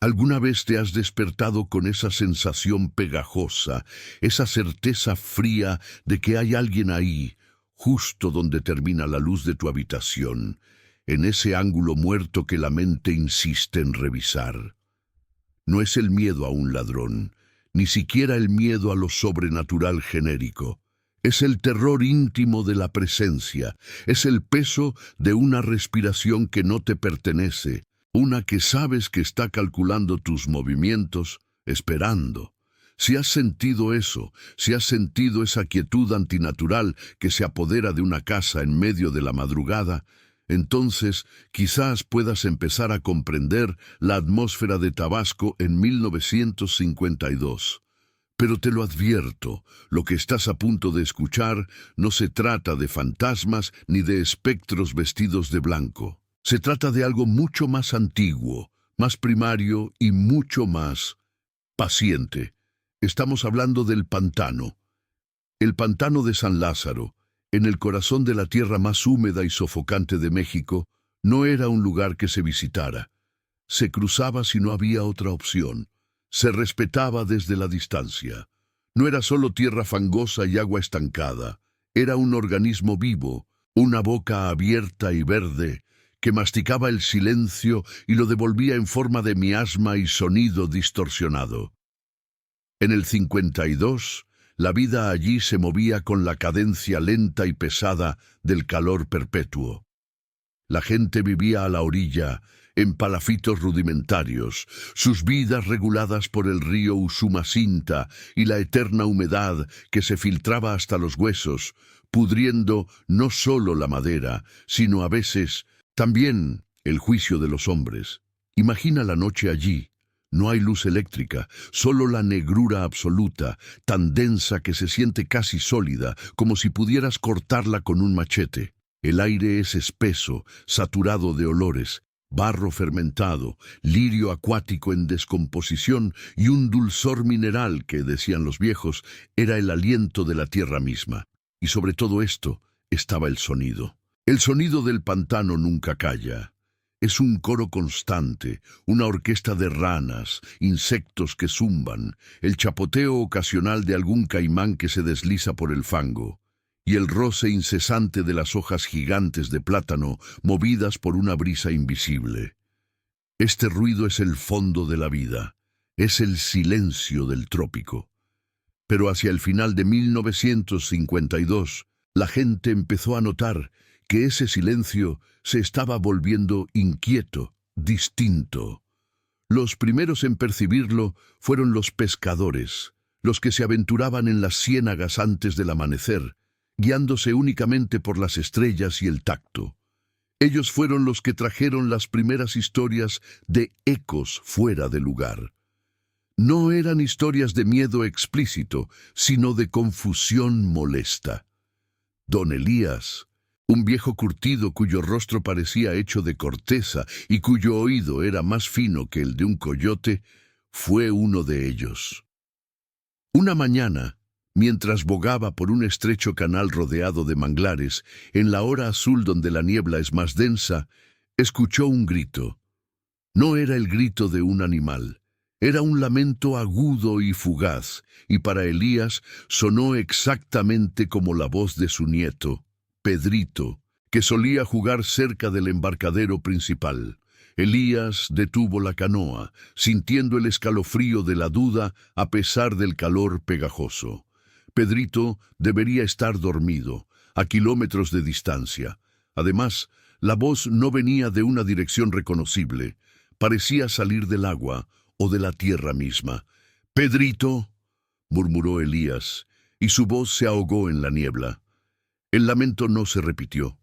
¿Alguna vez te has despertado con esa sensación pegajosa, esa certeza fría de que hay alguien ahí, justo donde termina la luz de tu habitación, en ese ángulo muerto que la mente insiste en revisar? No es el miedo a un ladrón, ni siquiera el miedo a lo sobrenatural genérico. Es el terror íntimo de la presencia, es el peso de una respiración que no te pertenece, una que sabes que está calculando tus movimientos, esperando. Si has sentido eso, si has sentido esa quietud antinatural que se apodera de una casa en medio de la madrugada, entonces quizás puedas empezar a comprender la atmósfera de Tabasco en 1952. Pero te lo advierto, lo que estás a punto de escuchar no se trata de fantasmas ni de espectros vestidos de blanco. Se trata de algo mucho más antiguo, más primario y mucho más paciente. Estamos hablando del pantano. El pantano de San Lázaro, en el corazón de la tierra más húmeda y sofocante de México, no era un lugar que se visitara. Se cruzaba si no había otra opción. Se respetaba desde la distancia. No era solo tierra fangosa y agua estancada. Era un organismo vivo, una boca abierta y verde, que masticaba el silencio y lo devolvía en forma de miasma y sonido distorsionado. En el 52, la vida allí se movía con la cadencia lenta y pesada del calor perpetuo. La gente vivía a la orilla, en palafitos rudimentarios, sus vidas reguladas por el río Usumacinta y la eterna humedad que se filtraba hasta los huesos, pudriendo no solo la madera, sino a veces también el juicio de los hombres. Imagina la noche allí. No hay luz eléctrica, solo la negrura absoluta, tan densa que se siente casi sólida, como si pudieras cortarla con un machete. El aire es espeso, saturado de olores, barro fermentado, lirio acuático en descomposición y un dulzor mineral que, decían los viejos, era el aliento de la tierra misma. Y sobre todo esto estaba el sonido. El sonido del pantano nunca calla. Es un coro constante, una orquesta de ranas, insectos que zumban, el chapoteo ocasional de algún caimán que se desliza por el fango, y el roce incesante de las hojas gigantes de plátano movidas por una brisa invisible. Este ruido es el fondo de la vida, es el silencio del trópico. Pero hacia el final de 1952, la gente empezó a notar que ese silencio se estaba volviendo inquieto, distinto. Los primeros en percibirlo fueron los pescadores, los que se aventuraban en las ciénagas antes del amanecer, guiándose únicamente por las estrellas y el tacto. Ellos fueron los que trajeron las primeras historias de ecos fuera de lugar. No eran historias de miedo explícito, sino de confusión molesta. Don Elías, un viejo curtido cuyo rostro parecía hecho de corteza y cuyo oído era más fino que el de un coyote, fue uno de ellos. Una mañana, mientras bogaba por un estrecho canal rodeado de manglares, en la hora azul donde la niebla es más densa, escuchó un grito. No era el grito de un animal, era un lamento agudo y fugaz, y para Elías sonó exactamente como la voz de su nieto, Pedrito, que solía jugar cerca del embarcadero principal. Elías detuvo la canoa, sintiendo el escalofrío de la duda a pesar del calor pegajoso. Pedrito debería estar dormido, a kilómetros de distancia. Además, la voz no venía de una dirección reconocible. Parecía salir del agua o de la tierra misma. «Pedrito», murmuró Elías, y su voz se ahogó en la niebla. El lamento no se repitió,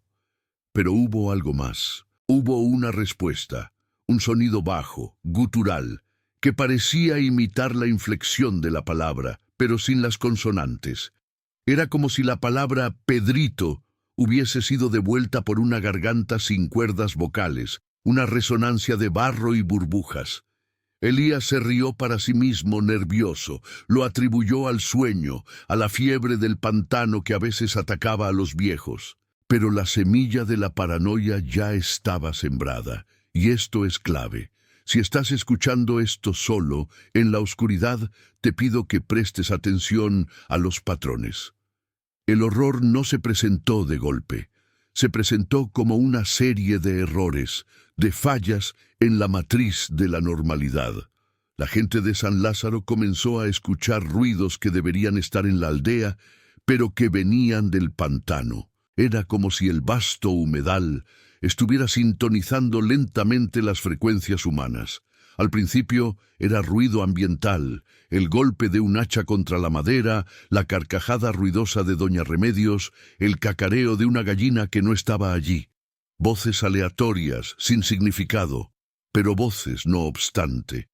pero hubo algo más. Hubo una respuesta, un sonido bajo, gutural, que parecía imitar la inflexión de la palabra, pero sin las consonantes. Era como si la palabra Pedrito hubiese sido devuelta por una garganta sin cuerdas vocales, una resonancia de barro y burbujas. Elías se rió para sí mismo, nervioso, lo atribuyó al sueño, a la fiebre del pantano que a veces atacaba a los viejos. Pero la semilla de la paranoia ya estaba sembrada, y esto es clave. Si estás escuchando esto solo, en la oscuridad, te pido que prestes atención a los patrones. El horror no se presentó de golpe. Se presentó como una serie de errores, de fallas en la matriz de la normalidad. La gente de San Lázaro comenzó a escuchar ruidos que deberían estar en la aldea, pero que venían del pantano. Era como si el vasto humedal estuviera sintonizando lentamente las frecuencias humanas. Al principio era ruido ambiental, el golpe de un hacha contra la madera, la carcajada ruidosa de Doña Remedios, el cacareo de una gallina que no estaba allí. Voces aleatorias, sin significado, pero voces no obstante.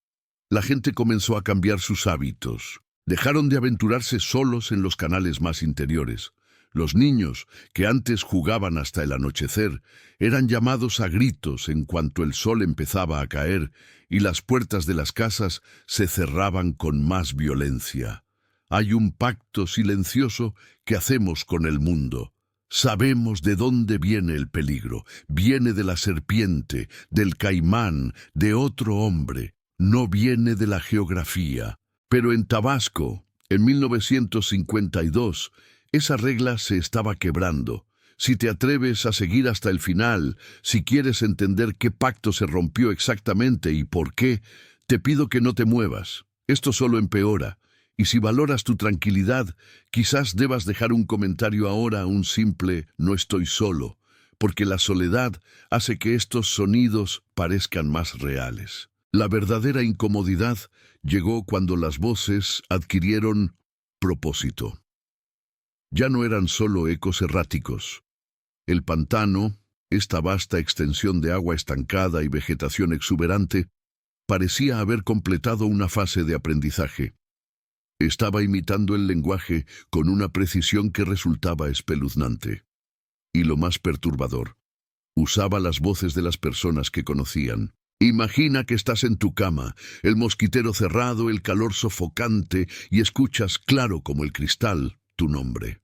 La gente comenzó a cambiar sus hábitos. Dejaron de aventurarse solos en los canales más interiores. Los niños, que antes jugaban hasta el anochecer, eran llamados a gritos en cuanto el sol empezaba a caer y las puertas de las casas se cerraban con más violencia. Hay un pacto silencioso que hacemos con el mundo. Sabemos de dónde viene el peligro. Viene de la serpiente, del caimán, de otro hombre. No viene de la geografía. Pero en Tabasco, en 1952, esa regla se estaba quebrando. Si te atreves a seguir hasta el final, si quieres entender qué pacto se rompió exactamente y por qué, te pido que no te muevas. Esto solo empeora. Y si valoras tu tranquilidad, quizás debas dejar un comentario ahora, un simple "no estoy solo", porque la soledad hace que estos sonidos parezcan más reales. La verdadera incomodidad llegó cuando las voces adquirieron propósito. Ya no eran solo ecos erráticos. El pantano, esta vasta extensión de agua estancada y vegetación exuberante, parecía haber completado una fase de aprendizaje. Estaba imitando el lenguaje con una precisión que resultaba espeluznante. Y lo más perturbador, usaba las voces de las personas que conocían. Imagina que estás en tu cama, el mosquitero cerrado, el calor sofocante, y escuchas claro como el cristal tu nombre.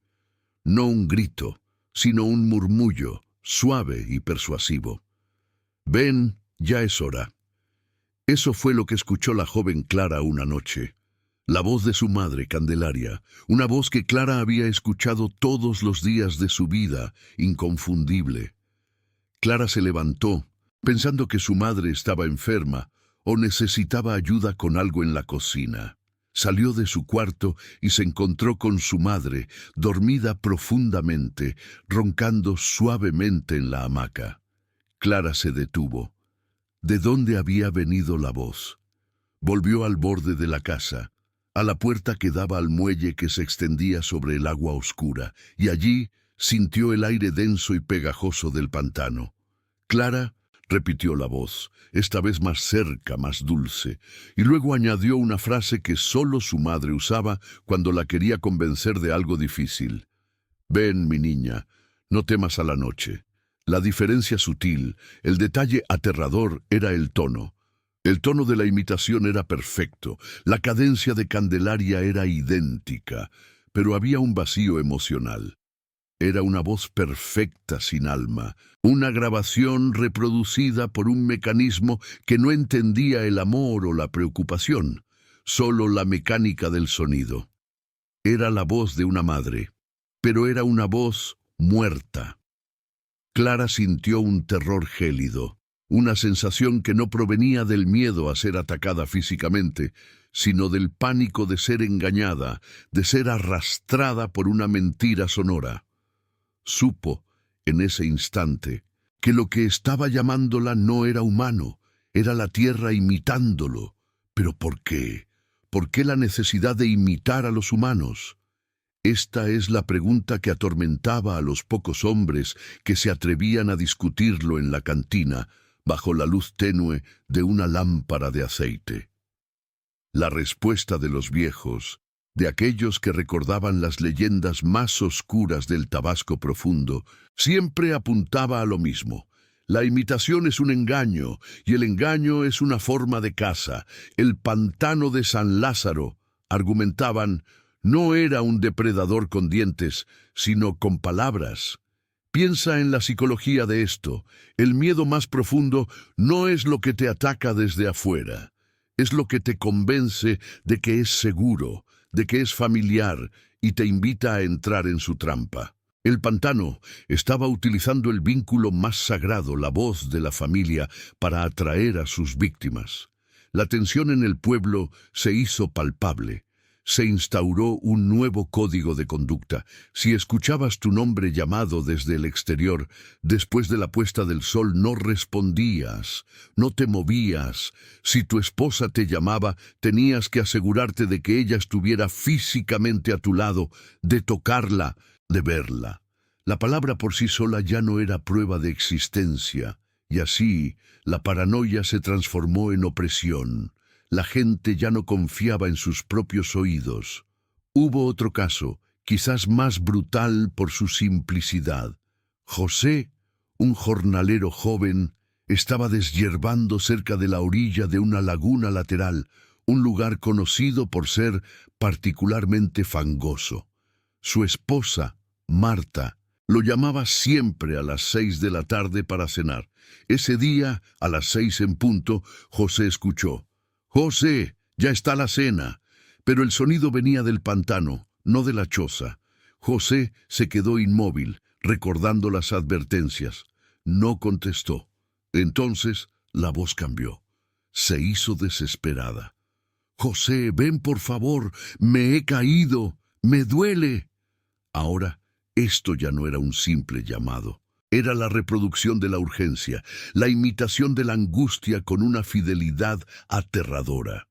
No un grito, sino un murmullo, suave y persuasivo. Ven, ya es hora. Eso fue lo que escuchó la joven Clara una noche. La voz de su madre, Candelaria, una voz que Clara había escuchado todos los días de su vida, inconfundible. Clara se levantó, pensando que su madre estaba enferma o necesitaba ayuda con algo en la cocina. Salió de su cuarto y se encontró con su madre, dormida profundamente, roncando suavemente en la hamaca. Clara se detuvo. ¿De dónde había venido la voz? Volvió al borde de la casa, a la puerta que daba al muelle que se extendía sobre el agua oscura, y allí sintió el aire denso y pegajoso del pantano. Clara, repitió la voz, esta vez más cerca, más dulce, y luego añadió una frase que solo su madre usaba cuando la quería convencer de algo difícil. Ven, mi niña, no temas a la noche. La diferencia sutil, el detalle aterrador era el tono. El tono de la imitación era perfecto, la cadencia de Candelaria era idéntica, pero había un vacío emocional. Era una voz perfecta sin alma, una grabación reproducida por un mecanismo que no entendía el amor o la preocupación, solo la mecánica del sonido. Era la voz de una madre, pero era una voz muerta. Clara sintió un terror gélido, una sensación que no provenía del miedo a ser atacada físicamente, sino del pánico de ser engañada, de ser arrastrada por una mentira sonora. Supo, en ese instante, que lo que estaba llamándola no era humano, era la tierra imitándolo. ¿Pero por qué? ¿Por qué la necesidad de imitar a los humanos? Esta es la pregunta que atormentaba a los pocos hombres que se atrevían a discutirlo en la cantina, bajo la luz tenue de una lámpara de aceite. La respuesta de los viejos, de aquellos que recordaban las leyendas más oscuras del Tabasco profundo, siempre apuntaba a lo mismo. La imitación es un engaño, y el engaño es una forma de caza. El pantano de San Lázaro, argumentaban, no era un depredador con dientes, sino con palabras. Piensa en la psicología de esto. El miedo más profundo no es lo que te ataca desde afuera. Es lo que te convence de que es seguro, de que es familiar y te invita a entrar en su trampa. El pantano estaba utilizando el vínculo más sagrado, la voz de la familia, para atraer a sus víctimas. La tensión en el pueblo se hizo palpable. Se instauró un nuevo código de conducta. Si escuchabas tu nombre llamado desde el exterior, después de la puesta del sol no respondías, no te movías. Si tu esposa te llamaba, tenías que asegurarte de que ella estuviera físicamente a tu lado, de tocarla, de verla. La palabra por sí sola ya no era prueba de existencia, y así la paranoia se transformó en opresión. La gente ya no confiaba en sus propios oídos. Hubo otro caso, quizás más brutal por su simplicidad. José, un jornalero joven, estaba deshiervando cerca de la orilla de una laguna lateral, un lugar conocido por ser particularmente fangoso. Su esposa, Marta, lo llamaba siempre a las 6 de la tarde para cenar. Ese día, a las 6 en punto, José escuchó: «José, ya está la cena». Pero el sonido venía del pantano, no de la choza. José se quedó inmóvil, recordando las advertencias. No contestó. Entonces la voz cambió. Se hizo desesperada. «José, ven por favor, me he caído, me duele». Ahora, esto ya no era un simple llamado. Era la reproducción de la urgencia, la imitación de la angustia con una fidelidad aterradora.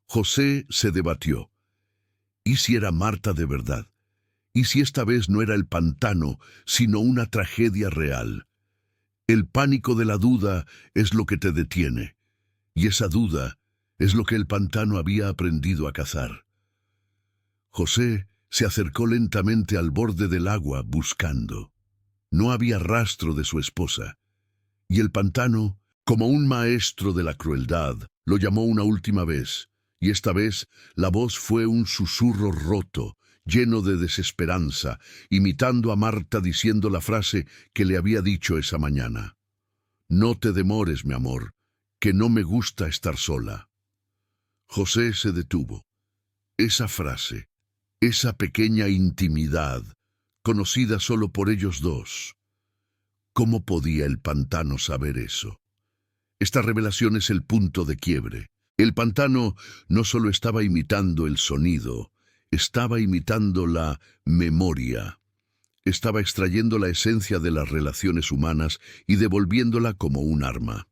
José se debatió. ¿Y si era Marta de verdad? ¿Y si esta vez no era el pantano, sino una tragedia real? El pánico de la duda es lo que te detiene, y esa duda es lo que el pantano había aprendido a cazar. José se acercó lentamente al borde del agua buscando. No había rastro de su esposa, y el pantano, como un maestro de la crueldad, lo llamó una última vez, y esta vez la voz fue un susurro roto, lleno de desesperanza, imitando a Marta diciendo la frase que le había dicho esa mañana: «No te demores, mi amor, que no me gusta estar sola». José se detuvo. Esa frase, esa pequeña intimidad, conocida solo por ellos dos. ¿Cómo podía el pantano saber eso? Esta revelación es el punto de quiebre. El pantano no solo estaba imitando el sonido, estaba imitando la memoria. Estaba extrayendo la esencia de las relaciones humanas y devolviéndola como un arma.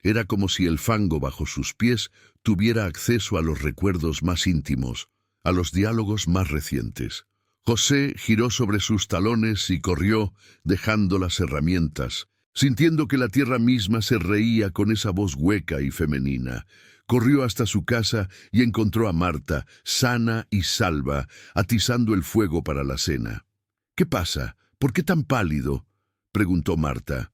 Era como si el fango bajo sus pies tuviera acceso a los recuerdos más íntimos, a los diálogos más recientes. José giró sobre sus talones y corrió, dejando las herramientas, sintiendo que la tierra misma se reía con esa voz hueca y femenina. Corrió hasta su casa y encontró a Marta, sana y salva, atizando el fuego para la cena. «¿Qué pasa? ¿Por qué tan pálido?», preguntó Marta.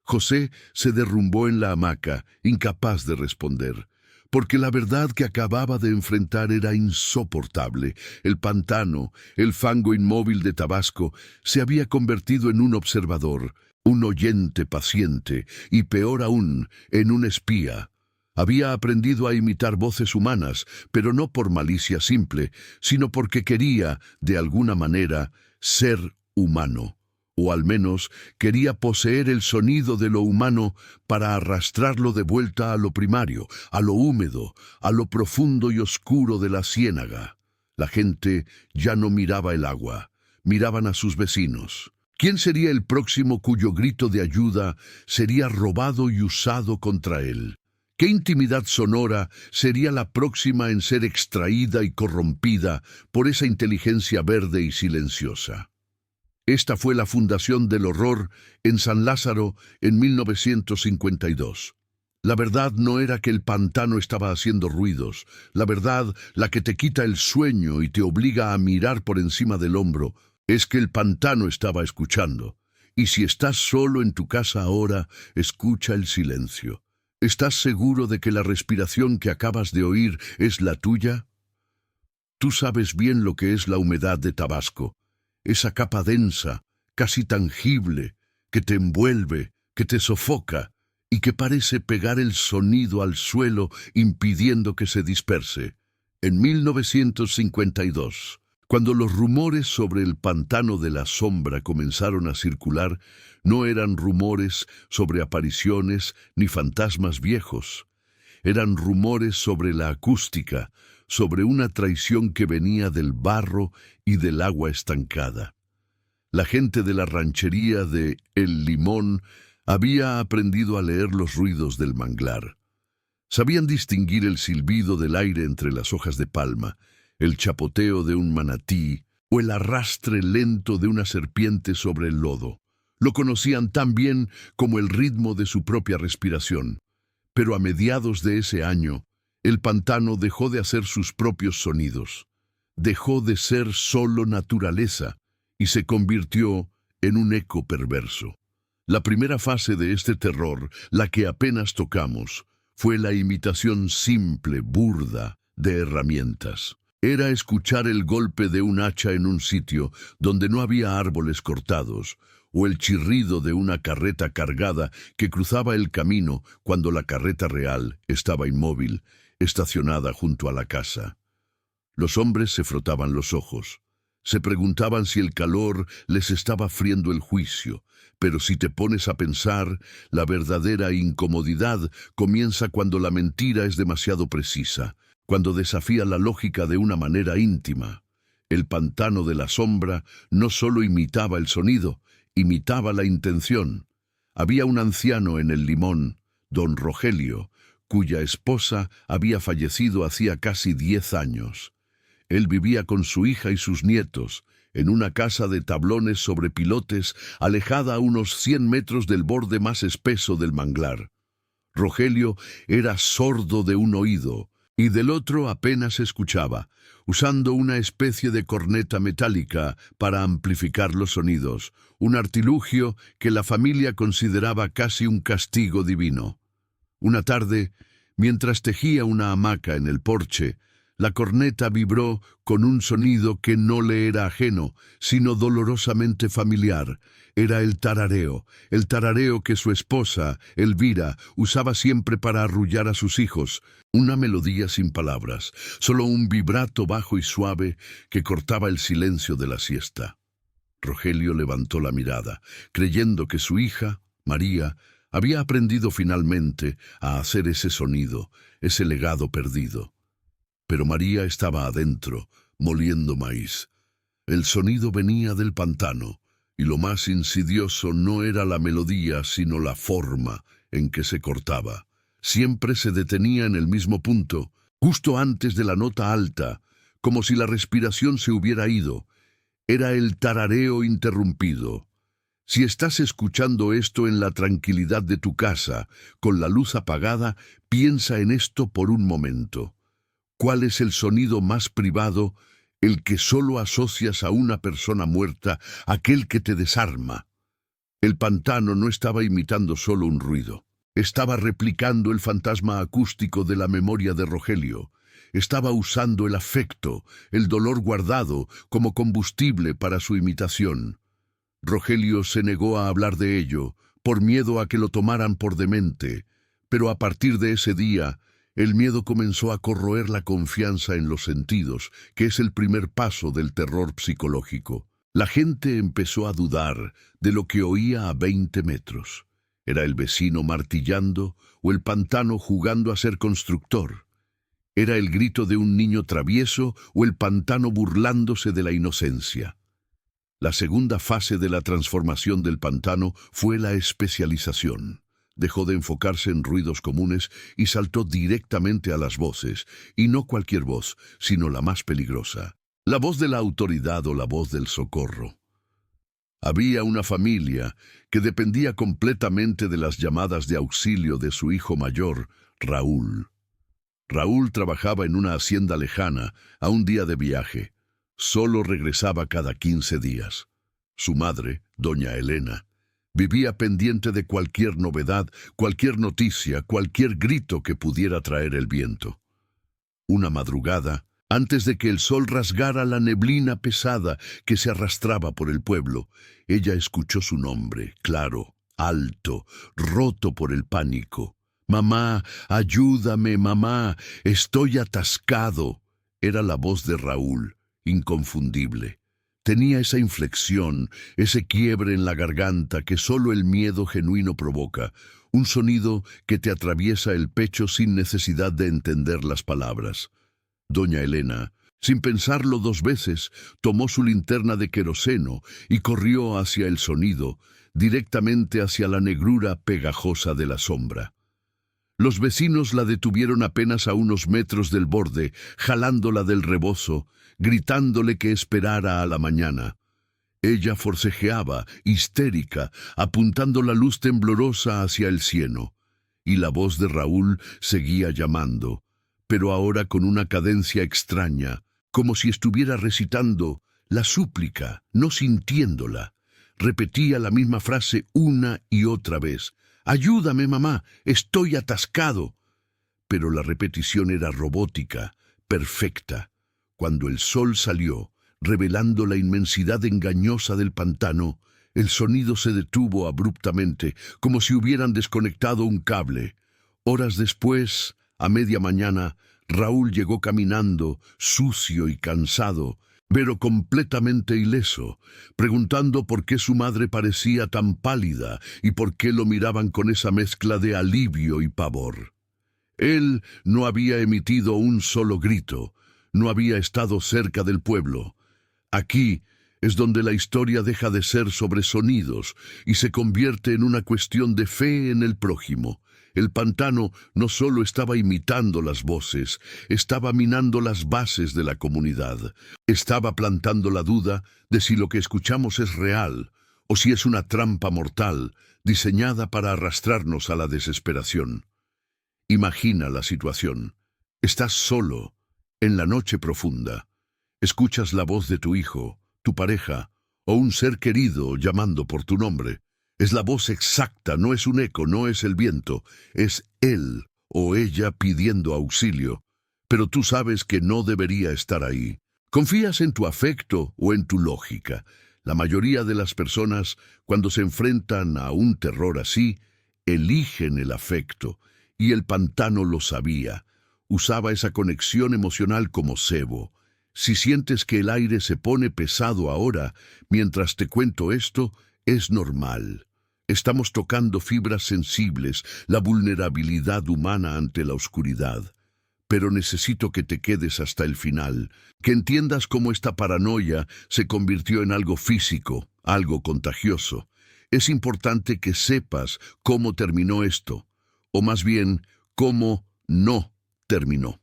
José se derrumbó en la hamaca, incapaz de responder, porque la verdad que acababa de enfrentar era insoportable. El pantano, el fango inmóvil de Tabasco, se había convertido en un observador, un oyente paciente y, peor aún, en un espía. Había aprendido a imitar voces humanas, pero no por malicia simple, sino porque quería, de alguna manera, ser humano. O al menos quería poseer el sonido de lo humano para arrastrarlo de vuelta a lo primario, a lo húmedo, a lo profundo y oscuro de la ciénaga. La gente ya no miraba el agua, miraban a sus vecinos. ¿Quién sería el próximo cuyo grito de ayuda sería robado y usado contra él? ¿Qué intimidad sonora sería la próxima en ser extraída y corrompida por esa inteligencia verde y silenciosa? Esta fue la fundación del horror en San Lázaro en 1952. La verdad no era que el pantano estaba haciendo ruidos. La verdad, la que te quita el sueño y te obliga a mirar por encima del hombro, es que el pantano estaba escuchando. Y si estás solo en tu casa ahora, escucha el silencio. ¿Estás seguro de que la respiración que acabas de oír es la tuya? Tú sabes bien lo que es la humedad de Tabasco. Esa capa densa, casi tangible, que te envuelve, que te sofoca y que parece pegar el sonido al suelo impidiendo que se disperse. En 1952, cuando los rumores sobre el pantano de la sombra comenzaron a circular, no eran rumores sobre apariciones ni fantasmas viejos. Eran rumores sobre la acústica, sobre una traición que venía del barro y del agua estancada. La gente de la ranchería de El Limón había aprendido a leer los ruidos del manglar. Sabían distinguir el silbido del aire entre las hojas de palma, el chapoteo de un manatí o el arrastre lento de una serpiente sobre el lodo. Lo conocían tan bien como el ritmo de su propia respiración. Pero a mediados de ese año, el pantano dejó de hacer sus propios sonidos. Dejó de ser solo naturaleza y se convirtió en un eco perverso. La primera fase de este terror, la que apenas tocamos, fue la imitación simple, burda, de herramientas. Era escuchar el golpe de un hacha en un sitio donde no había árboles cortados, o el chirrido de una carreta cargada que cruzaba el camino cuando la carreta real estaba inmóvil, estacionada junto a la casa. Los hombres se frotaban los ojos. Se preguntaban si el calor les estaba friendo el juicio, pero si te pones a pensar, la verdadera incomodidad comienza cuando la mentira es demasiado precisa, cuando desafía la lógica de una manera íntima. El pantano de la sombra no solo imitaba el sonido, imitaba la intención. Había un anciano en El Limón, don Rogelio, cuya esposa había fallecido hacía casi 10 años. Él vivía con su hija y sus nietos, en una casa de tablones sobre pilotes, alejada a unos 100 metros del borde más espeso del manglar. Rogelio era sordo de un oído, y del otro apenas escuchaba, usando una especie de corneta metálica para amplificar los sonidos, un artilugio que la familia consideraba casi un castigo divino. Una tarde, mientras tejía una hamaca en el porche, la corneta vibró con un sonido que no le era ajeno, sino dolorosamente familiar. Era el tarareo que su esposa, Elvira, usaba siempre para arrullar a sus hijos. Una melodía sin palabras, solo un vibrato bajo y suave que cortaba el silencio de la siesta. Rogelio levantó la mirada, creyendo que su hija, María, había aprendido finalmente a hacer ese sonido, ese legado perdido. Pero María estaba adentro, moliendo maíz. El sonido venía del pantano, y lo más insidioso no era la melodía, sino la forma en que se cortaba. Siempre se detenía en el mismo punto, justo antes de la nota alta, como si la respiración se hubiera ido. Era el tarareo interrumpido. Si estás escuchando esto en la tranquilidad de tu casa, con la luz apagada, piensa en esto por un momento. ¿Cuál es el sonido más privado, el que solo asocias a una persona muerta, aquel que te desarma? El pantano no estaba imitando solo un ruido. Estaba replicando el fantasma acústico de la memoria de Rogelio. Estaba usando el afecto, el dolor guardado, como combustible para su imitación. Rogelio se negó a hablar de ello, por miedo a que lo tomaran por demente, pero a partir de ese día, el miedo comenzó a corroer la confianza en los sentidos, que es el primer paso del terror psicológico. La gente empezó a dudar de lo que oía a 20 metros. ¿Era el vecino martillando o el pantano jugando a ser constructor? ¿Era el grito de un niño travieso o el pantano burlándose de la inocencia? La segunda fase de la transformación del pantano fue la especialización. Dejó de enfocarse en ruidos comunes y saltó directamente a las voces, y no cualquier voz, sino la más peligrosa, la voz de la autoridad o la voz del socorro. Había una familia que dependía completamente de las llamadas de auxilio de su hijo mayor, Raúl. Raúl trabajaba en una hacienda lejana, a un día de viaje. Solo regresaba cada 15 días. Su madre, doña Elena, vivía pendiente de cualquier novedad, cualquier noticia, cualquier grito que pudiera traer el viento. Una madrugada, Antes de que el sol rasgara la neblina pesada que se arrastraba por el pueblo, ella escuchó su nombre, claro, alto, roto por el pánico. «Mamá, ayúdame, mamá, estoy atascado». Era la voz de Raúl, inconfundible. Tenía esa inflexión, ese quiebre en la garganta que solo el miedo genuino provoca, un sonido que te atraviesa el pecho sin necesidad de entender las palabras. Doña Elena, sin pensarlo dos veces, tomó su linterna de queroseno y corrió hacia el sonido, directamente hacia la negrura pegajosa de la sombra. Los vecinos la detuvieron apenas a unos metros del borde, jalándola del rebozo, gritándole que esperara a la mañana. Ella forcejeaba, histérica, apuntando la luz temblorosa hacia el cielo, y la voz de Raúl seguía llamando, pero ahora con una cadencia extraña, como si estuviera recitando la súplica, no sintiéndola. Repetía la misma frase una y otra vez. «Ayúdame, mamá, estoy atascado». Pero la repetición era robótica, perfecta. Cuando el sol salió, revelando la inmensidad engañosa del pantano, el sonido se detuvo abruptamente, como si hubieran desconectado un cable. Horas después, a media mañana, Raúl llegó caminando, sucio y cansado, pero completamente ileso, preguntando por qué su madre parecía tan pálida y por qué lo miraban con esa mezcla de alivio y pavor. Él no había emitido un solo grito, no había estado cerca del pueblo. Aquí es donde la historia deja de ser sobre sonidos y se convierte en una cuestión de fe en el prójimo. El pantano no solo estaba imitando las voces, estaba minando las bases de la comunidad. Estaba plantando la duda de si lo que escuchamos es real o si es una trampa mortal diseñada para arrastrarnos a la desesperación. Imagina la situación. Estás solo, en la noche profunda. Escuchas la voz de tu hijo, tu pareja o un ser querido llamando por tu nombre. Es la voz exacta, no es un eco, no es el viento, es él o ella pidiendo auxilio, pero tú sabes que no debería estar ahí. ¿Confías en tu afecto o en tu lógica? La mayoría de las personas, cuando se enfrentan a un terror así, eligen el afecto, y el pantano lo sabía. Usaba esa conexión emocional como cebo. Si sientes que el aire se pone pesado ahora, mientras te cuento esto, es normal. Estamos tocando fibras sensibles, la vulnerabilidad humana ante la oscuridad. Pero necesito que te quedes hasta el final, que entiendas cómo esta paranoia se convirtió en algo físico, algo contagioso. Es importante que sepas cómo terminó esto, o más bien, cómo no terminó.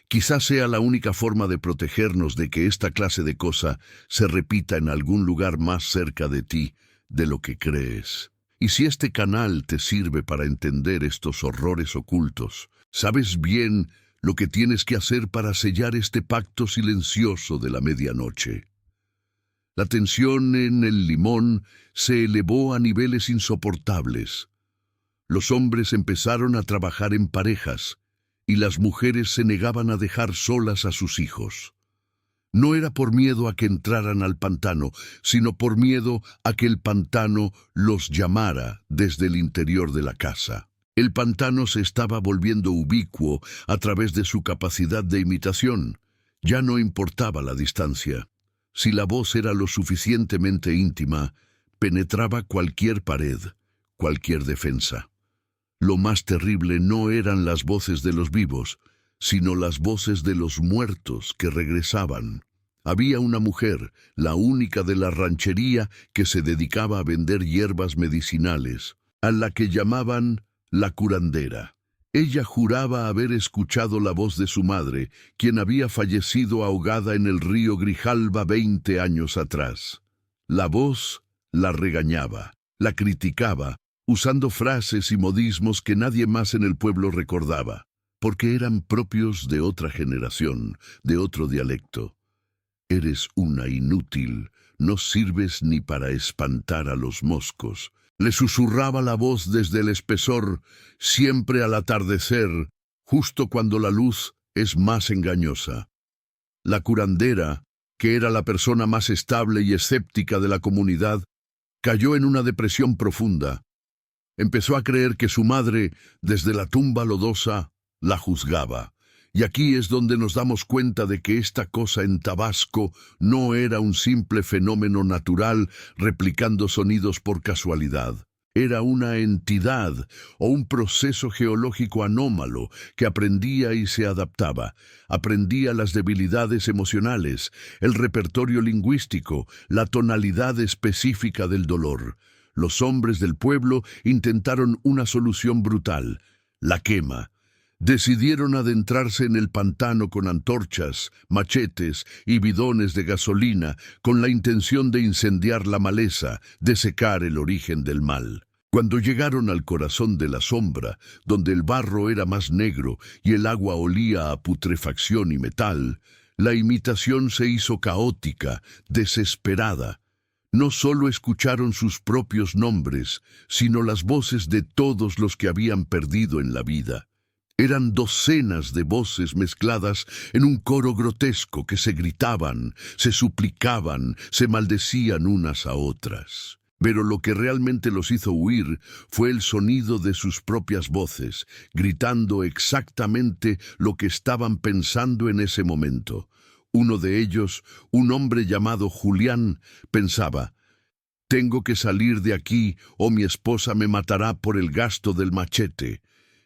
Quizás sea la única forma de protegernos de que esta clase de cosa se repita en algún lugar más cerca de ti de lo que crees. Y si este canal te sirve para entender estos horrores ocultos, sabes bien lo que tienes que hacer para sellar este pacto silencioso de la medianoche. La tensión en el Limón se elevó a niveles insoportables. Los hombres empezaron a trabajar en parejas, y las mujeres se negaban a dejar solas a sus hijos. No era por miedo a que entraran al pantano, sino por miedo a que el pantano los llamara desde el interior de la casa. El pantano se estaba volviendo ubicuo a través de su capacidad de imitación. Ya no importaba la distancia. Si la voz era lo suficientemente íntima, penetraba cualquier pared, cualquier defensa. Lo más terrible no eran las voces de los vivos, sino las voces de los muertos que regresaban. Había una mujer, la única de la ranchería, que se dedicaba a vender hierbas medicinales, a la que llamaban la curandera. Ella juraba haber escuchado la voz de su madre, quien había fallecido ahogada en el río Grijalba 20 años atrás. La voz la regañaba, la criticaba, usando frases y modismos que nadie más en el pueblo recordaba, porque eran propios de otra generación, de otro dialecto. Eres una inútil, no sirves ni para espantar a los moscos. Le susurraba la voz desde el espesor, siempre al atardecer, justo cuando la luz es más engañosa. La curandera, que era la persona más estable y escéptica de la comunidad, cayó en una depresión profunda. Empezó a creer que su madre, desde la tumba lodosa, la juzgaba. Y aquí es donde nos damos cuenta de que esta cosa en Tabasco no era un simple fenómeno natural replicando sonidos por casualidad. Era una entidad o un proceso geológico anómalo que aprendía y se adaptaba. Aprendía las debilidades emocionales, el repertorio lingüístico, la tonalidad específica del dolor. Los hombres del pueblo intentaron una solución brutal: la quema. Decidieron adentrarse en el pantano con antorchas, machetes y bidones de gasolina con la intención de incendiar la maleza, de secar el origen del mal. Cuando llegaron al corazón de la sombra, donde el barro era más negro y el agua olía a putrefacción y metal, la imitación se hizo caótica, desesperada. No solo escucharon sus propios nombres, sino las voces de todos los que habían perdido en la vida. Eran docenas de voces mezcladas en un coro grotesco que se gritaban, se suplicaban, se maldecían unas a otras. Pero lo que realmente los hizo huir fue el sonido de sus propias voces, gritando exactamente lo que estaban pensando en ese momento. Uno de ellos, un hombre llamado Julián, pensaba: «Tengo que salir de aquí o mi esposa me matará por el gasto del machete».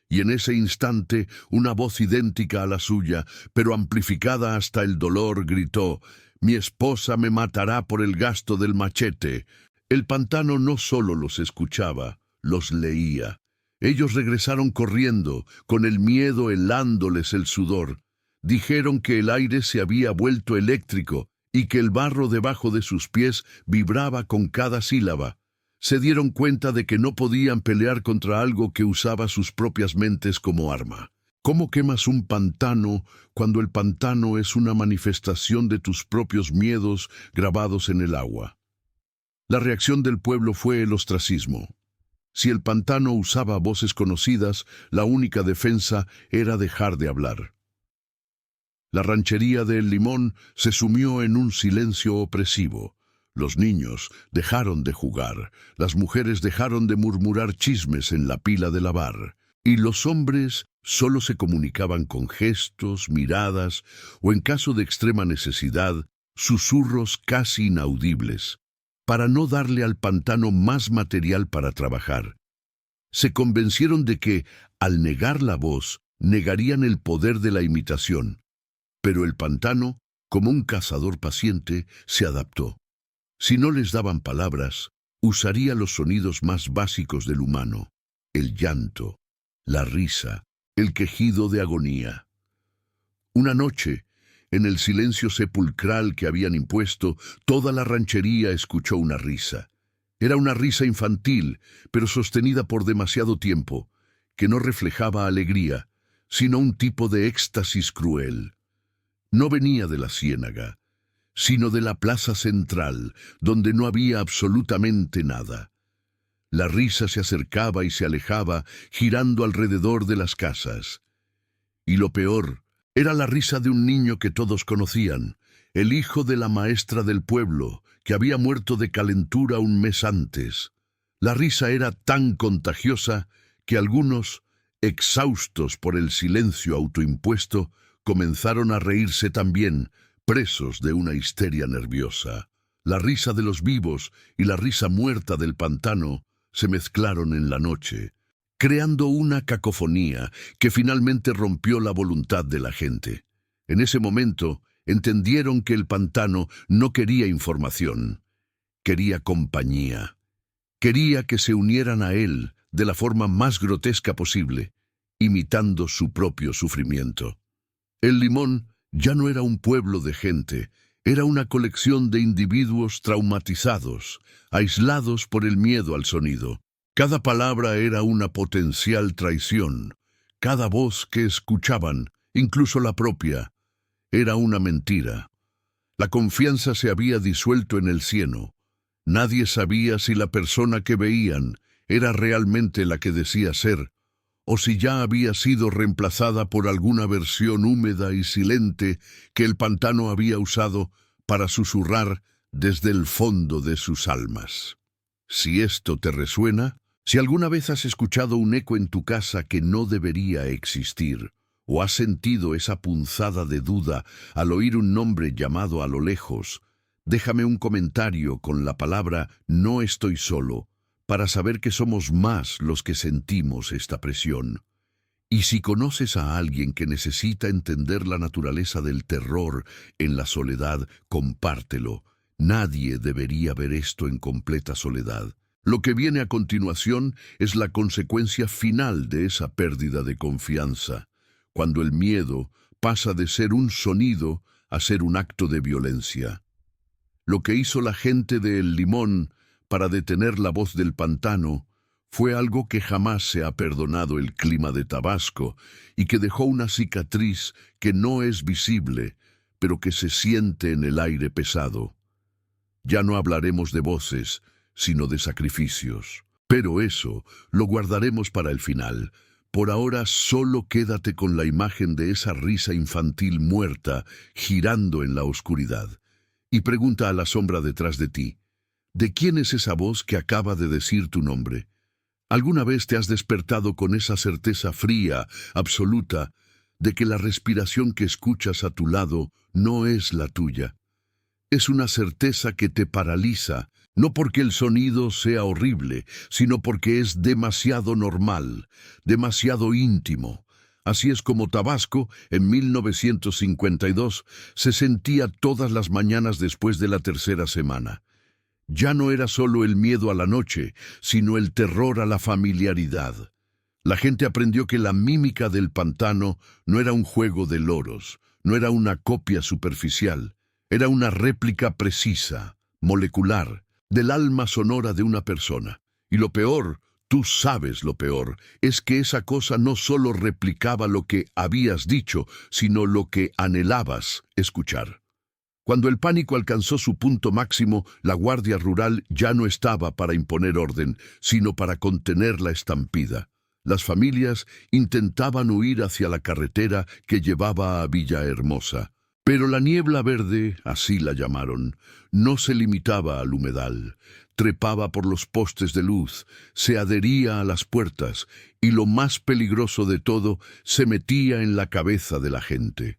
Y en ese instante, una voz idéntica a la suya, pero amplificada hasta el dolor, gritó: «Mi esposa me matará por el gasto del machete». El pantano no solo los escuchaba, los leía. Ellos regresaron corriendo, con el miedo helándoles el sudor. Dijeron que el aire se había vuelto eléctrico y que el barro debajo de sus pies vibraba con cada sílaba. Se dieron cuenta de que no podían pelear contra algo que usaba sus propias mentes como arma. ¿Cómo quemas un pantano cuando el pantano es una manifestación de tus propios miedos grabados en el agua? La reacción del pueblo fue el ostracismo. Si el pantano usaba voces conocidas, la única defensa era dejar de hablar. La ranchería de El Limón se sumió en un silencio opresivo. Los niños dejaron de jugar, las mujeres dejaron de murmurar chismes en la pila de lavar, y los hombres solo se comunicaban con gestos, miradas o, en caso de extrema necesidad, susurros casi inaudibles, para no darle al pantano más material para trabajar. Se convencieron de que, al negar la voz, negarían el poder de la imitación. Pero el pantano, como un cazador paciente, se adaptó. Si no les daban palabras, usaría los sonidos más básicos del humano: el llanto, la risa, el quejido de agonía. Una noche, en el silencio sepulcral que habían impuesto, toda la ranchería escuchó una risa. Era una risa infantil, pero sostenida por demasiado tiempo, que no reflejaba alegría, sino un tipo de éxtasis cruel. No venía de la ciénaga, sino de la plaza central, donde no había absolutamente nada. La risa se acercaba y se alejaba, girando alrededor de las casas. Y lo peor, era la risa de un niño que todos conocían, el hijo de la maestra del pueblo, que había muerto de calentura un mes antes. La risa era tan contagiosa que algunos, exhaustos por el silencio autoimpuesto, comenzaron a reírse también, presos de una histeria nerviosa. La risa de los vivos y la risa muerta del pantano se mezclaron en la noche, creando una cacofonía que finalmente rompió la voluntad de la gente. En ese momento entendieron que el pantano no quería información, quería compañía. Quería que se unieran a él de la forma más grotesca posible, imitando su propio sufrimiento. El Limón ya no era un pueblo de gente, era una colección de individuos traumatizados, aislados por el miedo al sonido. Cada palabra era una potencial traición. Cada voz que escuchaban, incluso la propia, era una mentira. La confianza se había disuelto en el cieno. Nadie sabía si la persona que veían era realmente la que decía ser, o si ya había sido reemplazada por alguna versión húmeda y silente que el pantano había usado para susurrar desde el fondo de sus almas. Si esto te resuena, si alguna vez has escuchado un eco en tu casa que no debería existir, o has sentido esa punzada de duda al oír un nombre llamado a lo lejos, déjame un comentario con la palabra «no estoy solo», para saber que somos más los que sentimos esta presión. Y si conoces a alguien que necesita entender la naturaleza del terror en la soledad, compártelo. Nadie debería ver esto en completa soledad. Lo que viene a continuación es la consecuencia final de esa pérdida de confianza, cuando el miedo pasa de ser un sonido a ser un acto de violencia. Lo que hizo la gente de El Limón para detener la voz del pantano fue algo que jamás se ha perdonado el clima de Tabasco y que dejó una cicatriz que no es visible, pero que se siente en el aire pesado. Ya no hablaremos de voces, sino de sacrificios. Pero eso lo guardaremos para el final. Por ahora solo quédate con la imagen de esa risa infantil muerta girando en la oscuridad. Y pregunta a la sombra detrás de ti, ¿de quién es esa voz que acaba de decir tu nombre? ¿Alguna vez te has despertado con esa certeza fría, absoluta, de que la respiración que escuchas a tu lado no es la tuya? Es una certeza que te paraliza, no porque el sonido sea horrible, sino porque es demasiado normal, demasiado íntimo. Así es como Tabasco, en 1952, se sentía todas las mañanas después de la tercera semana. Ya no era solo el miedo a la noche, sino el terror a la familiaridad. La gente aprendió que la mímica del pantano no era un juego de loros, no era una copia superficial, era una réplica precisa, molecular, del alma sonora de una persona. Y lo peor, tú sabes lo peor, es que esa cosa no solo replicaba lo que habías dicho, sino lo que anhelabas escuchar. Cuando el pánico alcanzó su punto máximo, la Guardia Rural ya no estaba para imponer orden, sino para contener la estampida. Las familias intentaban huir hacia la carretera que llevaba a Villahermosa. Pero la niebla verde, así la llamaron, no se limitaba al humedal. Trepaba por los postes de luz, se adhería a las puertas y, lo más peligroso de todo, se metía en la cabeza de la gente.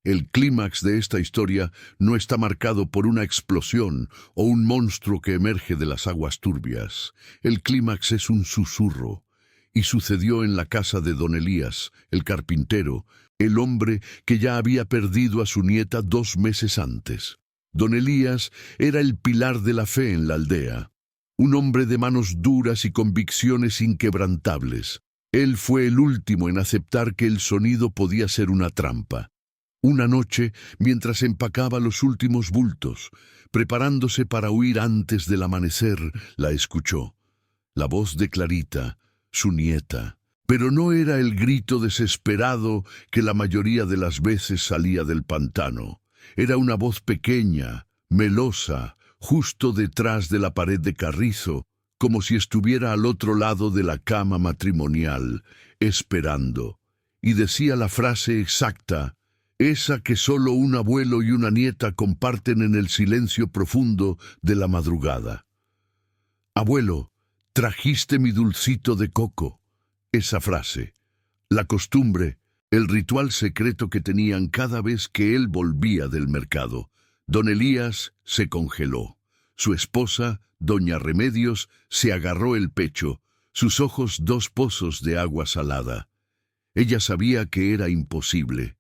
El clímax de esta historia no está marcado por una explosión o un monstruo que emerge de las aguas turbias. El clímax es un susurro, y sucedió en la casa de don Elías, el carpintero, el hombre que ya había perdido a su nieta 2 meses antes. Don Elías era el pilar de la fe en la aldea, un hombre de manos duras y convicciones inquebrantables. Él fue el último en aceptar que el sonido podía ser una trampa. Una noche, mientras empacaba los últimos bultos, preparándose para huir antes del amanecer, la escuchó. La voz de Clarita, su nieta. Pero no era el grito desesperado que la mayoría de las veces salía del pantano. Era una voz pequeña, melosa, justo detrás de la pared de carrizo, como si estuviera al otro lado de la cama matrimonial, esperando. Y decía la frase exacta, esa que solo un abuelo y una nieta comparten en el silencio profundo de la madrugada. Abuelo, trajiste mi dulcito de coco. Esa frase, la costumbre, el ritual secreto que tenían cada vez que él volvía del mercado. Don Elías se congeló. Su esposa, doña Remedios, se agarró el pecho, sus ojos 2 pozos de agua salada. Ella sabía que era imposible.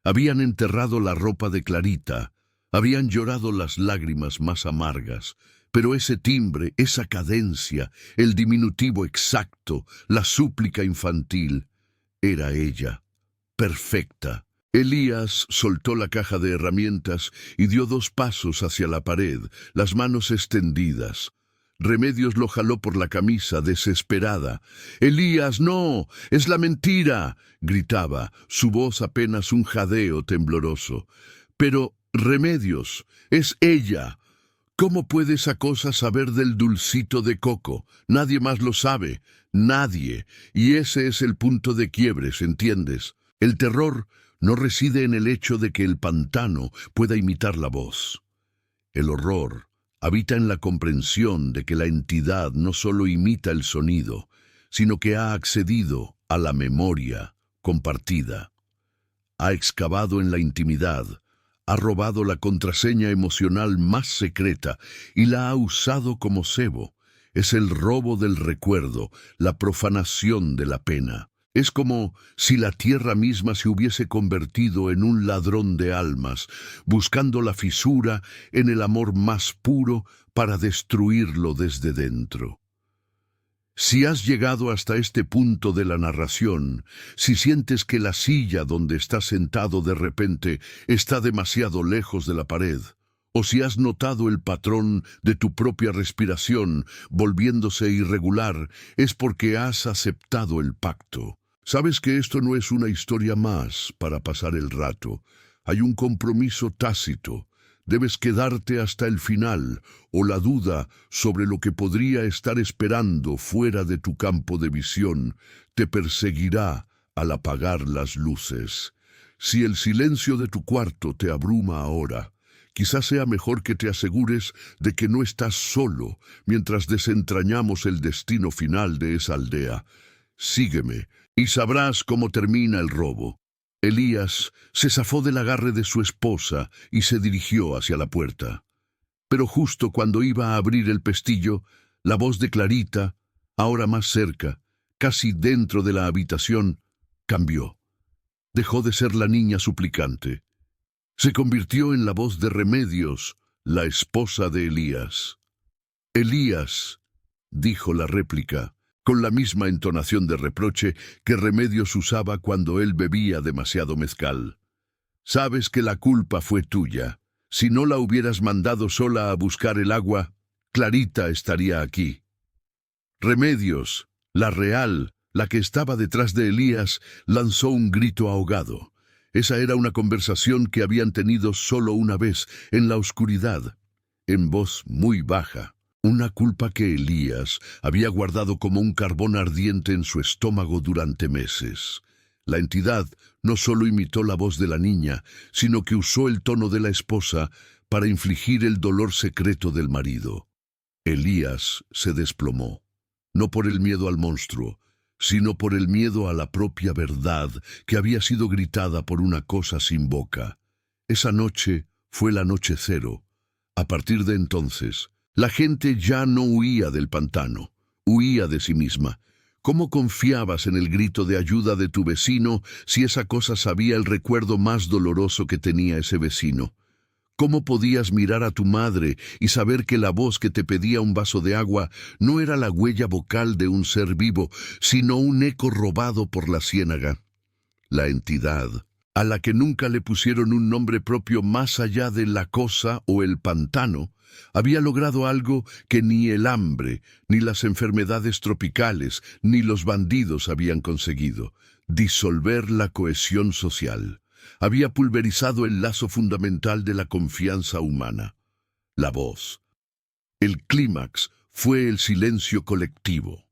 Habían enterrado la ropa de Clarita, habían llorado las lágrimas más amargas, pero ese timbre, esa cadencia, el diminutivo exacto, la súplica infantil, era ella, perfecta. Elías soltó la caja de herramientas y dio 2 pasos hacia la pared, las manos extendidas. Remedios lo jaló por la camisa, desesperada. «Elías, no, es la mentira», gritaba, su voz apenas un jadeo tembloroso. «Pero, Remedios, es ella. ¿Cómo puede esa cosa saber del dulcito de coco? Nadie más lo sabe, nadie. Y ese es el punto de quiebres, ¿entiendes? El terror no reside en el hecho de que el pantano pueda imitar la voz. El horror habita en la comprensión de que la entidad no solo imita el sonido, sino que ha accedido a la memoria compartida. Ha excavado en la intimidad, ha robado la contraseña emocional más secreta y la ha usado como cebo. Es el robo del recuerdo, la profanación de la pena. Es como si la tierra misma se hubiese convertido en un ladrón de almas, buscando la fisura en el amor más puro para destruirlo desde dentro. Si has llegado hasta este punto de la narración, si sientes que la silla donde estás sentado de repente está demasiado lejos de la pared, o si has notado el patrón de tu propia respiración volviéndose irregular, es porque has aceptado el pacto. Sabes que esto no es una historia más para pasar el rato. Hay un compromiso tácito. Debes quedarte hasta el final, o la duda sobre lo que podría estar esperando fuera de tu campo de visión te perseguirá al apagar las luces. Si el silencio de tu cuarto te abruma ahora, quizás sea mejor que te asegures de que no estás solo mientras desentrañamos el destino final de esa aldea. Sígueme y sabrás cómo termina el robo. Elías se zafó del agarre de su esposa y se dirigió hacia la puerta. Pero justo cuando iba a abrir el pestillo, la voz de Clarita, ahora más cerca, casi dentro de la habitación, cambió. Dejó de ser la niña suplicante. Se convirtió en la voz de Remedios, la esposa de Elías. «Elías», dijo la réplica, con la misma entonación de reproche que Remedios usaba cuando él bebía demasiado mezcal. «Sabes que la culpa fue tuya. Si no la hubieras mandado sola a buscar el agua, Clarita estaría aquí». Remedios, la real, la que estaba detrás de Elías, lanzó un grito ahogado. Esa era una conversación que habían tenido solo una vez, en la oscuridad, en voz muy baja. Una culpa que Elías había guardado como un carbón ardiente en su estómago durante meses. La entidad no solo imitó la voz de la niña, sino que usó el tono de la esposa para infligir el dolor secreto del marido. Elías se desplomó, no por el miedo al monstruo, sino por el miedo a la propia verdad que había sido gritada por una cosa sin boca. Esa noche fue la noche cero. A partir de entonces, la gente ya no huía del pantano, huía de sí misma. ¿Cómo confiabas en el grito de ayuda de tu vecino si esa cosa sabía el recuerdo más doloroso que tenía ese vecino? ¿Cómo podías mirar a tu madre y saber que la voz que te pedía un vaso de agua no era la huella vocal de un ser vivo, sino un eco robado por la ciénaga? La entidad, a la que nunca le pusieron un nombre propio más allá de la cosa o el pantano, había logrado algo que ni el hambre, ni las enfermedades tropicales, ni los bandidos habían conseguido: disolver la cohesión social. Había pulverizado el lazo fundamental de la confianza humana, la voz. El clímax fue el silencio colectivo.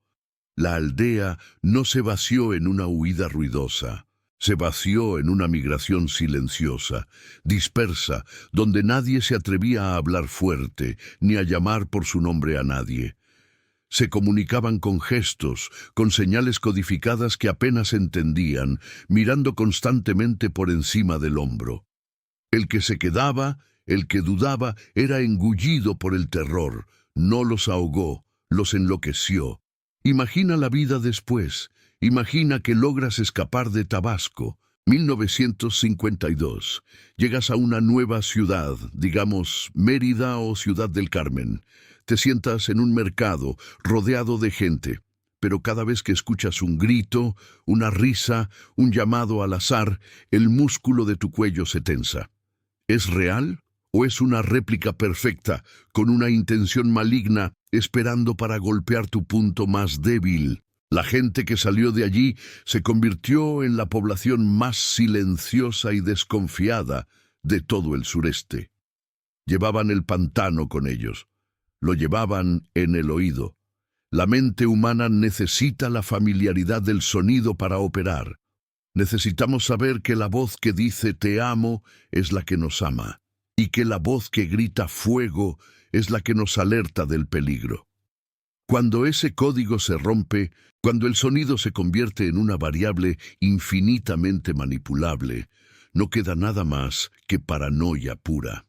La aldea no se vació en una huida ruidosa. Se vació en una migración silenciosa, dispersa, donde nadie se atrevía a hablar fuerte, ni a llamar por su nombre a nadie. Se comunicaban con gestos, con señales codificadas que apenas entendían, mirando constantemente por encima del hombro. El que se quedaba, el que dudaba, era engullido por el terror. No los ahogó, los enloqueció. Imagina la vida después. Imagina que logras escapar de Tabasco, 1952. Llegas a una nueva ciudad, digamos Mérida o Ciudad del Carmen. Te sientas en un mercado, rodeado de gente, pero cada vez que escuchas un grito, una risa, un llamado al azar, el músculo de tu cuello se tensa. ¿Es real o es una réplica perfecta, con una intención maligna, esperando para golpear tu punto más débil? La gente que salió de allí se convirtió en la población más silenciosa y desconfiada de todo el sureste. Llevaban el pantano con ellos. Lo llevaban en el oído. La mente humana necesita la familiaridad del sonido para operar. Necesitamos saber que la voz que dice te amo es la que nos ama, y que la voz que grita fuego es la que nos alerta del peligro. Cuando ese código se rompe, cuando el sonido se convierte en una variable infinitamente manipulable, no queda nada más que paranoia pura.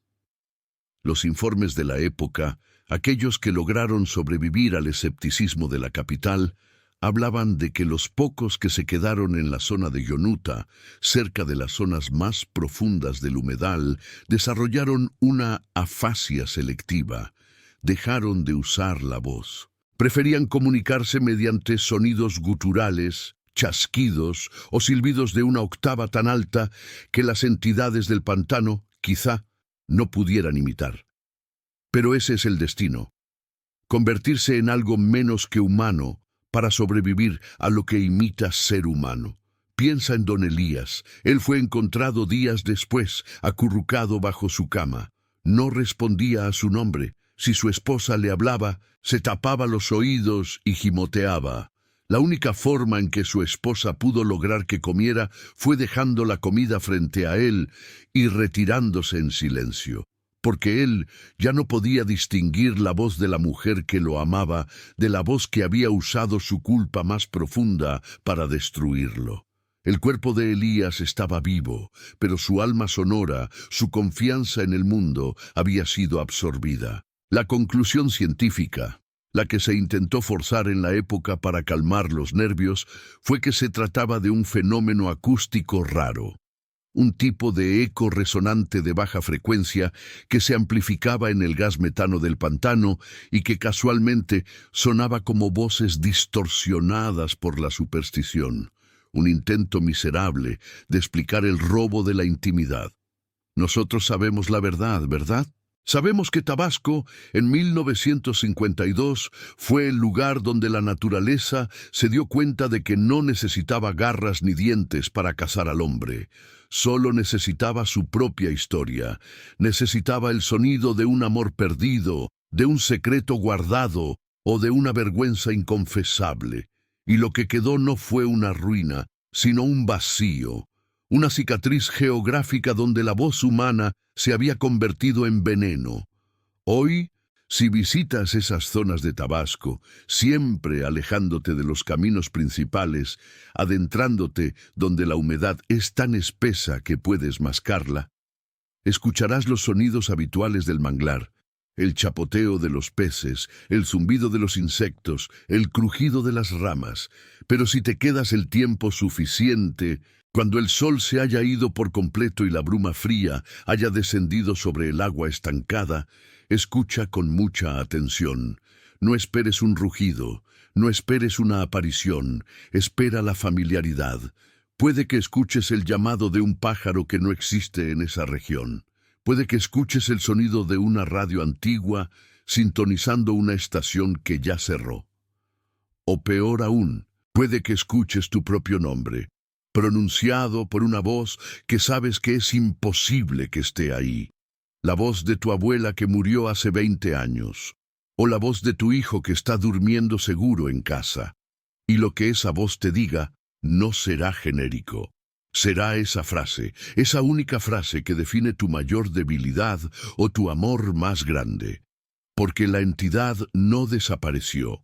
Los informes de la época, aquellos que lograron sobrevivir al escepticismo de la capital, hablaban de que los pocos que se quedaron en la zona de Yonuta, cerca de las zonas más profundas del humedal, desarrollaron una afasia selectiva. Dejaron de usar la voz. Preferían comunicarse mediante sonidos guturales, chasquidos o silbidos de una octava tan alta que las entidades del pantano, quizá, no pudieran imitar. Pero ese es el destino. Convertirse en algo menos que humano para sobrevivir a lo que imita ser humano. Piensa en don Elías. Él fue encontrado días después, acurrucado bajo su cama. No respondía a su nombre. Si su esposa le hablaba, se tapaba los oídos y gimoteaba. La única forma en que su esposa pudo lograr que comiera fue dejando la comida frente a él y retirándose en silencio, porque él ya no podía distinguir la voz de la mujer que lo amaba de la voz que había usado su culpa más profunda para destruirlo. El cuerpo de Elías estaba vivo, pero su alma sonora, su confianza en el mundo, había sido absorbida. La conclusión científica, la que se intentó forzar en la época para calmar los nervios, fue que se trataba de un fenómeno acústico raro, un tipo de eco resonante de baja frecuencia que se amplificaba en el gas metano del pantano y que casualmente sonaba como voces distorsionadas por la superstición, un intento miserable de explicar el robo de la intimidad. Nosotros sabemos la verdad, ¿verdad? Sabemos que Tabasco, en 1952, fue el lugar donde la naturaleza se dio cuenta de que no necesitaba garras ni dientes para cazar al hombre. Solo necesitaba su propia historia. Necesitaba el sonido de un amor perdido, de un secreto guardado o de una vergüenza inconfesable. Y lo que quedó no fue una ruina, sino un vacío. Una cicatriz geográfica donde la voz humana se había convertido en veneno. Hoy, si visitas esas zonas de Tabasco, siempre alejándote de los caminos principales, adentrándote donde la humedad es tan espesa que puedes mascarla, escucharás los sonidos habituales del manglar, el chapoteo de los peces, el zumbido de los insectos, el crujido de las ramas. Pero si te quedas el tiempo suficiente, cuando el sol se haya ido por completo y la bruma fría haya descendido sobre el agua estancada, escucha con mucha atención. No esperes un rugido, no esperes una aparición, espera la familiaridad. Puede que escuches el llamado de un pájaro que no existe en esa región. Puede que escuches el sonido de una radio antigua sintonizando una estación que ya cerró. O peor aún, puede que escuches tu propio nombre, pronunciado por una voz que sabes que es imposible que esté ahí. La voz de tu abuela que murió hace 20 años, o la voz de tu hijo que está durmiendo seguro en casa. Y lo que esa voz te diga no será genérico. Será esa frase, esa única frase que define tu mayor debilidad o tu amor más grande. Porque la entidad no desapareció,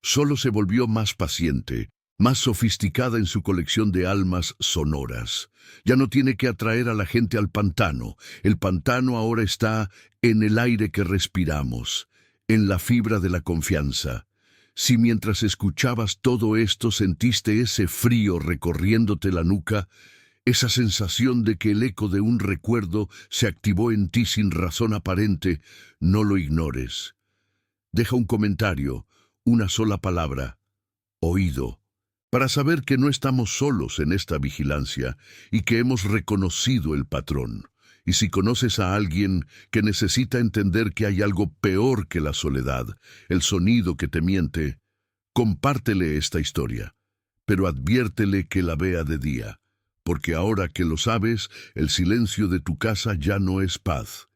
solo se volvió más paciente, más sofisticada en su colección de almas sonoras. Ya no tiene que atraer a la gente al pantano. El pantano ahora está en el aire que respiramos, en la fibra de la confianza. Si mientras escuchabas todo esto sentiste ese frío recorriéndote la nuca, esa sensación de que el eco de un recuerdo se activó en ti sin razón aparente, no lo ignores. Deja un comentario, una sola palabra: oído, para saber que no estamos solos en esta vigilancia y que hemos reconocido el patrón. Y si conoces a alguien que necesita entender que hay algo peor que la soledad, el sonido que te miente, compártele esta historia, pero adviértele que la vea de día, porque ahora que lo sabes, el silencio de tu casa ya no es paz,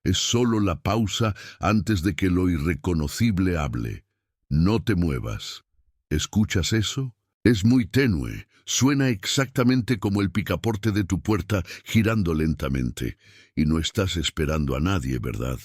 Es solo la pausa antes de que lo irreconocible hable. No te muevas. ¿Escuchas eso? Es muy tenue. Suena exactamente como el picaporte de tu puerta girando lentamente. Y no estás esperando a nadie, ¿verdad?